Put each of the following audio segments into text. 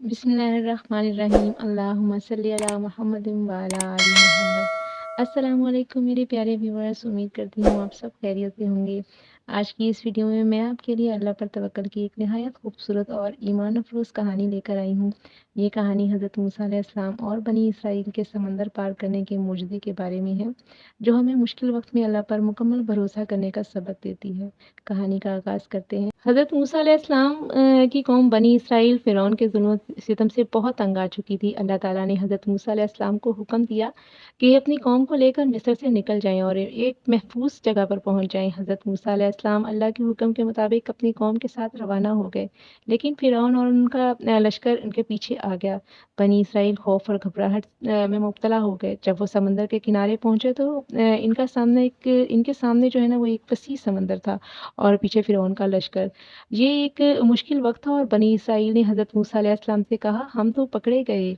बिस्मिल्लाहिर्रहमानिर्रहीम अल्लाहुम्मा सल्ली अला मुहम्मदिन व अला आलि मुहम्मद। अस्सलाम वालेकुम मेरे प्यारे व्यूअर्स, उम्मीद करती हूँ आप सब खैरियत से होंगे। आज की इस वीडियो में मैं आपके लिए अल्लाह पर तवक्कल की एक निहायत खूबसूरत और ईमान अफरोज़ कहानी लेकर आई हूँ। ये कहानी हज़रत मूसा अलैहिस्सलाम और बनी इसराइल के समंदर पार करने के मुजज़े के बारे में है, जो हमें मुश्किल वक्त में अल्लाह पर मुकम्मल भरोसा करने का सबक देती है। कहानी का आगाज़ करते हैं। हज़रत मूसा अलैहिस्सलाम की कौम बनी इसराइल फ़िरौन के जुल्म सितम से बहुत तंग आ चुकी थी। अल्लाह ताला ने हज़रत मूसा अलैहिस्सलाम को हुक्म दिया कि अपनी कौम को लेकर मिस्र से निकल जाएँ और एक महफूज़ जगह पर पहुँच जाएँ। हज़रत मूसा अलैहिस्सलाम अल्लाह के हुक्म के मुताबिक अपनी कौम के साथ रवाना हो गए, लेकिन फ़िरौन और उनका लश्कर उनके पीछे आ गया। बनी इसराइल खौफ और घबराहट में मुब्तला हो गए। जब वो समंदर के किनारे पहुँचे तो इनके सामने जो है ना वो एक वसी समंदर था और पीछे फ़िरौन का लश्कर। ये एक मुश्किल वक़्त था और बनी इसराइल ने हज़रत मूसा अलैहिस्सलाम से कहा, हम तो पकड़े गए।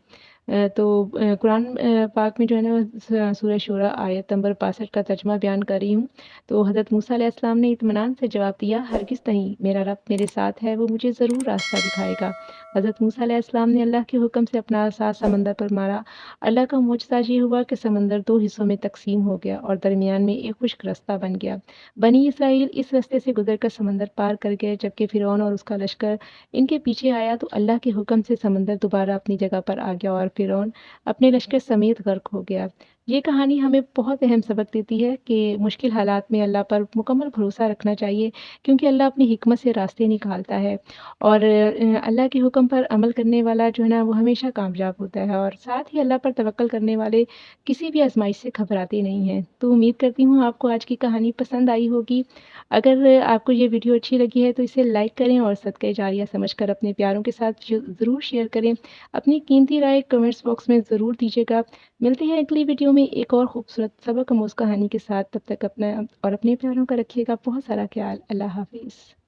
कुरान पाक में जो है ना सूरह शूरा आयत नंबर 65 का तर्जुमा बयान कर रही हूँ। तो हज़रत मूसा अलैहिस्सलाम ने इत्मीनान से जवाब दिया, हरगिज़ नहीं, मेरा रब मेरे साथ है, वो मुझे ज़रूर रास्ता दिखाएगा। हज़रत मूसा अलैहिस्सलाम ने अल्लाह के हुक्म से अपना असा समंदर पर मारा। अल्लाह का मुअजिज़ा ये हुआ कि समंदर 2 हिस्सों में तक़सीम हो गया और दरमियान में एक खुश्क रास्ता बन गया। बनी इसराइल इस रास्ते से गुज़रकर समंदर पार कर गए, जबकि फ़िरौन और उसका लश्कर इनके पीछे आया तो अल्लाह के हुक्म से समंदर दोबारा अपनी जगह पर आ गया और फ़िरौन अपने लश्कर समेत गर्क हो गया। ये कहानी हमें बहुत अहम सबक देती है कि मुश्किल हालात में अल्लाह पर मुकम्मल भरोसा रखना चाहिए, क्योंकि अल्लाह अपनी हिकमत से रास्ते निकालता है और अल्लाह के हुक्म पर अमल करने वाला जो है ना वो हमेशा कामयाब होता है और साथ ही अल्लाह पर तवक्कल करने वाले किसी भी आज़माइश से घबराते नहीं हैं। तो उम्मीद करती हूँ आपको आज की कहानी पसंद आई होगी। अगर आपको ये वीडियो अच्छी लगी है तो इसे लाइक करें और सदक़े जारिया समझकर अपने प्यारों के साथ ज़रूर शेयर करें। अपनी कीमती राय कमेंट्स बॉक्स में ज़रूर दीजिएगा। मिलते हैं अगली वीडियो में एक और खूबसूरत सबक आमूज़ कहानी के साथ। तब तक अपना और अपने प्यारों का रखिएगा बहुत सारा ख़्याल। अल्लाह हाफ़िज़।